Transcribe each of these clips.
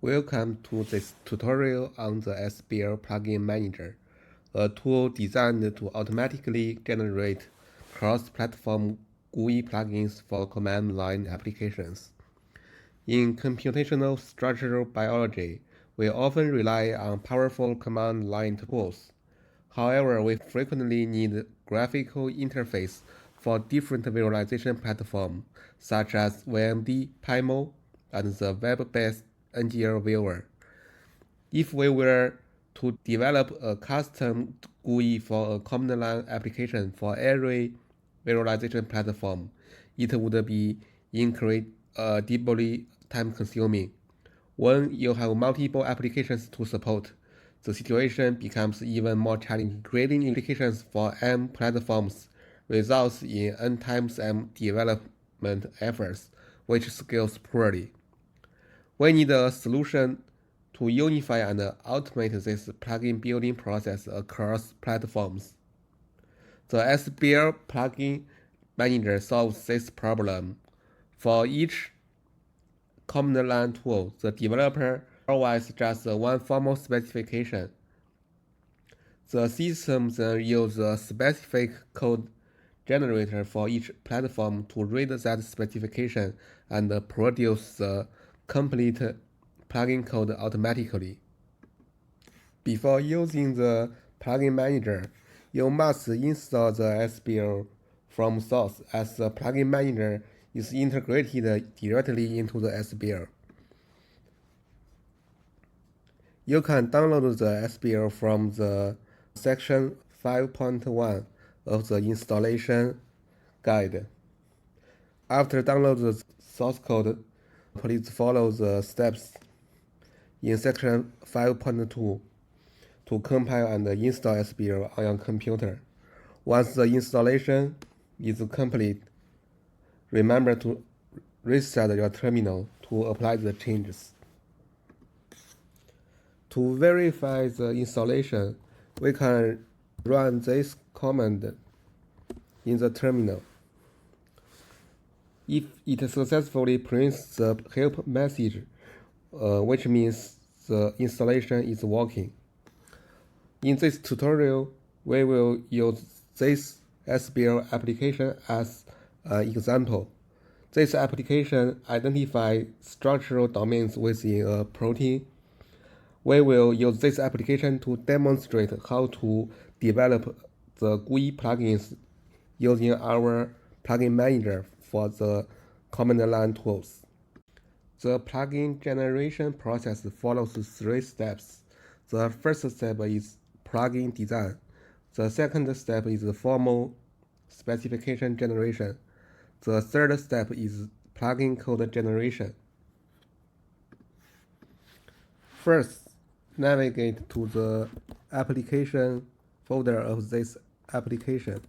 Welcome to this tutorial on the SBL Plugin Manager, a tool designed to automatically generate cross-platform GUI plugins for command line applications. In computational structural biology, we often rely on powerful command line tools. However, we frequently need graphical interface for different visualization platforms, such as VMD, PyMOL, and the web-based NGL Viewer. If we were to develop a custom GUI for a command line application for every visualization platform, it would be incredibly time-consuming. When you have multiple applications to support, the situation becomes even more challenging. Creating applications for M platforms results in N times M development efforts, which scales poorly. We need a solution to unify and automate this plugin building process across platforms. The SBL Plugin Manager solves this problem. For each command line tool, the developer provides just one formal specification. The system then uses a specific code generator for each platform to read that specification and produce the complete plugin code automatically. Before using the plugin manager, you must install the SBL from source, as the plugin manager is integrated directly into the SBL. You can download the SBL from the section 5.1 of the installation guide. After downloading the source code, please follow the steps in section 5.2 to compile and install SBL on your computer. Once the installation is complete, remember to reset your terminal to apply the changes. To verify the installation, we can run this command in the terminal. If it successfully prints the help message, which means the installation is working. In this tutorial, we will use this SBL application as an example. This application identifies structural domains within a protein. We will use this application to demonstrate how to develop the GUI plugins using our plugin manager for the command line tools. The plugin generation process follows 3 steps. The first step is plugin design. The second step is formal specification generation. The third step is plugin code generation. First, navigate to the application folder of this application.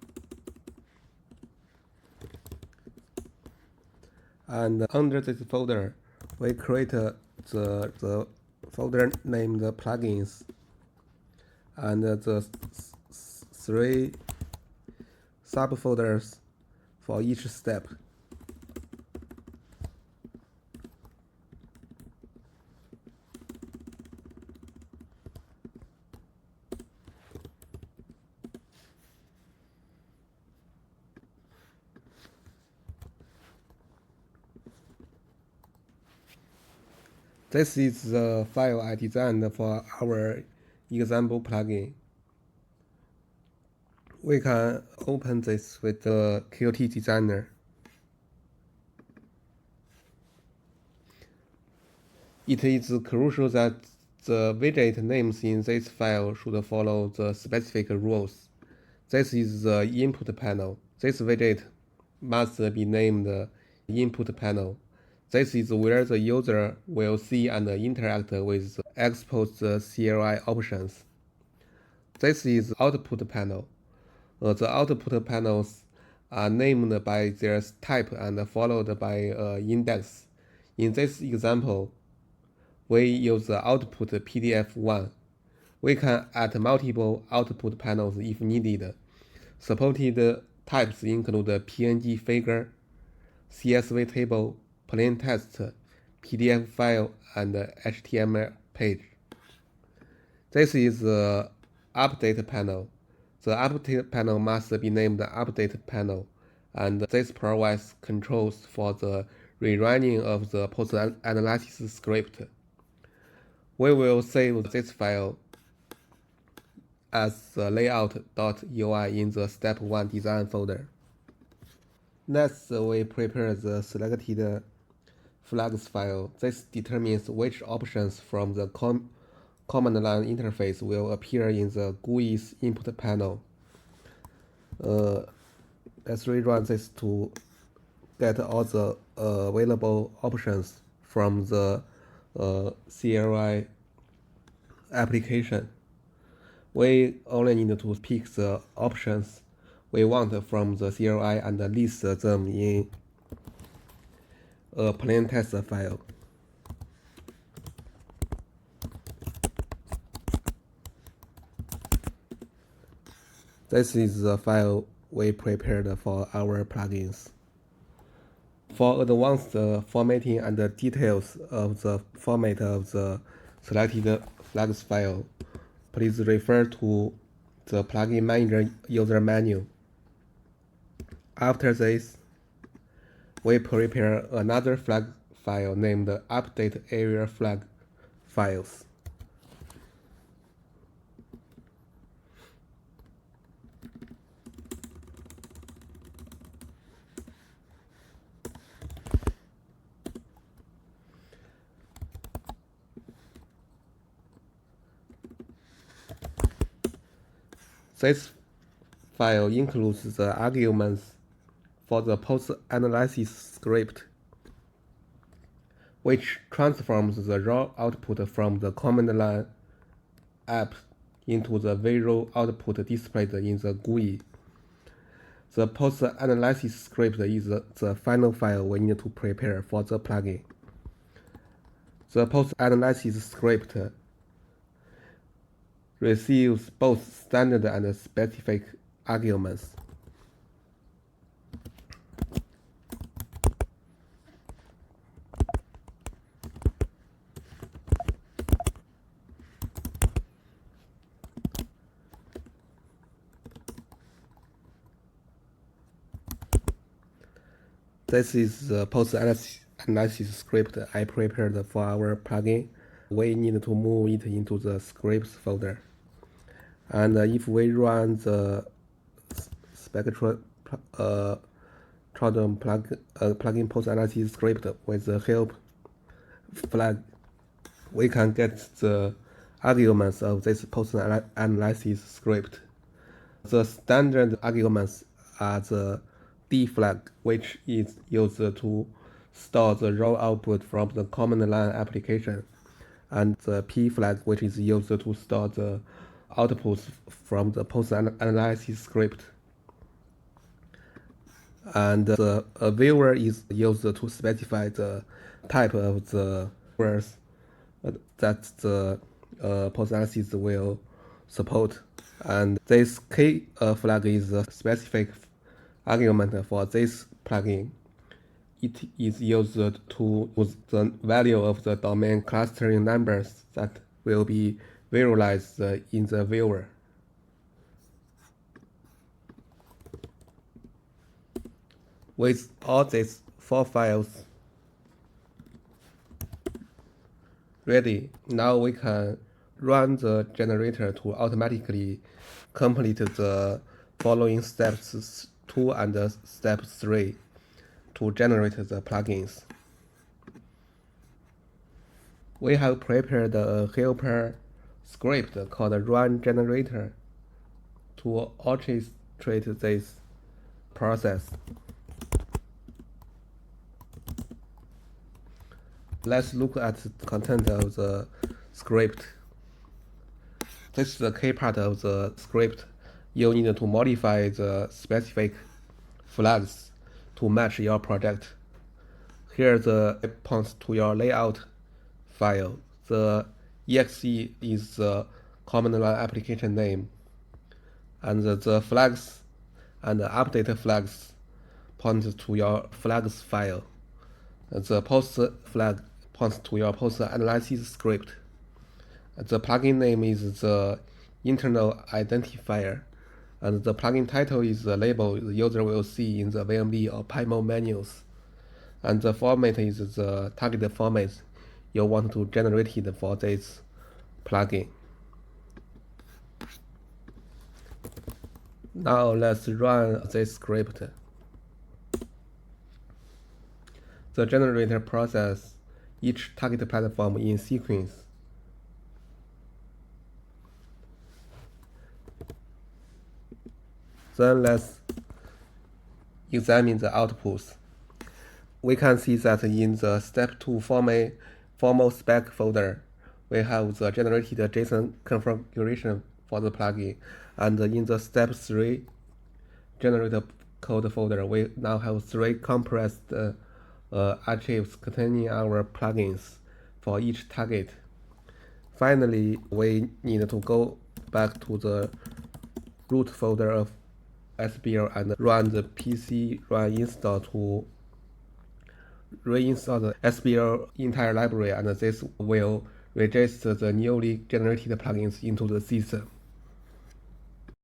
And under this folder, we create the folder named plugins and the 3 subfolders for each step. This is the file I designed for our example plugin. We can open this with the Qt Designer. It is crucial that the widget names in this file should follow the specific rules. This is the input panel. This widget must be named input panel. This is where the user will see and interact with export the CLI options. This is output panel. The output panels are named by their type and followed by an index. In this example, we use the output PDF1. We can add multiple output panels if needed. Supported types include PNG figure, CSV table, plain text, PDF file and HTML page. This is the update panel. The update panel must be named update panel, and this provides controls for the rerunning of the post-analysis script. We will save this file as the layout.ui in the step 1 design folder. Next, we prepare the selected flags file. This determines which options from the command line interface will appear in the GUI's input panel. Let's rerun this to get all the available options from the CLI application. We only need to pick the options we want from the CLI and list them in a plain text file. This is the file we prepared for our plugins. For advanced formatting and details of the format of the selected flags file, please refer to the Plugin Manager user menu. After this, we prepare another flag file named update area flag files. This file includes the arguments for the post-analysis script, which transforms the raw output from the command line app into the visual output displayed in the GUI. The post-analysis script is the final file we need to prepare for the plugin. The post-analysis script receives both standard and specific arguments. This is the post-analysis script I prepared for our plugin. We need to move it into the scripts folder. And if we run the Spectrum plugin post-analysis script with the help flag, we can get the arguments of this post-analysis script. The standard arguments are the D flag, which is used to store the raw output from the command line application, and the P flag, which is used to store the outputs from the post-analysis script. And the viewer is used to specify the type of the viewers that the post-analysis will support. And this K flag is a specific argument for this plugin. It is used to use the value of the domain clustering numbers that will be visualized in the viewer. With all these 4 files ready, now we can run the generator to automatically complete the following steps 2 and step 3 to generate the plugins. We have prepared a helper script called run generator to orchestrate this process. Let's look at the content of the script. This is the key part of the script. You need to modify the specific flags to match your project. Here it points to your layout file. The exe is the command line application name, and the flags and the update flags point to your flags file. The post flag points to your post analysis script. The plugin name is the internal identifier, and the plugin title is the label the user will see in the VMD or PyMOL menus. And the format is the target format you want to generate it for this plugin. Now let's run this script. The generator processes each target platform in sequence. Then let's examine the outputs. We can see that in the step 2 formal spec folder, we have the generated JSON configuration for the plugin, and in the step 3 generated code folder, we now have 3 compressed archives containing our plugins for each target. Finally, we need to go back to the root folder of SBL and run the PC run install to reinstall the SBL entire library, and this will register the newly generated plugins into the system.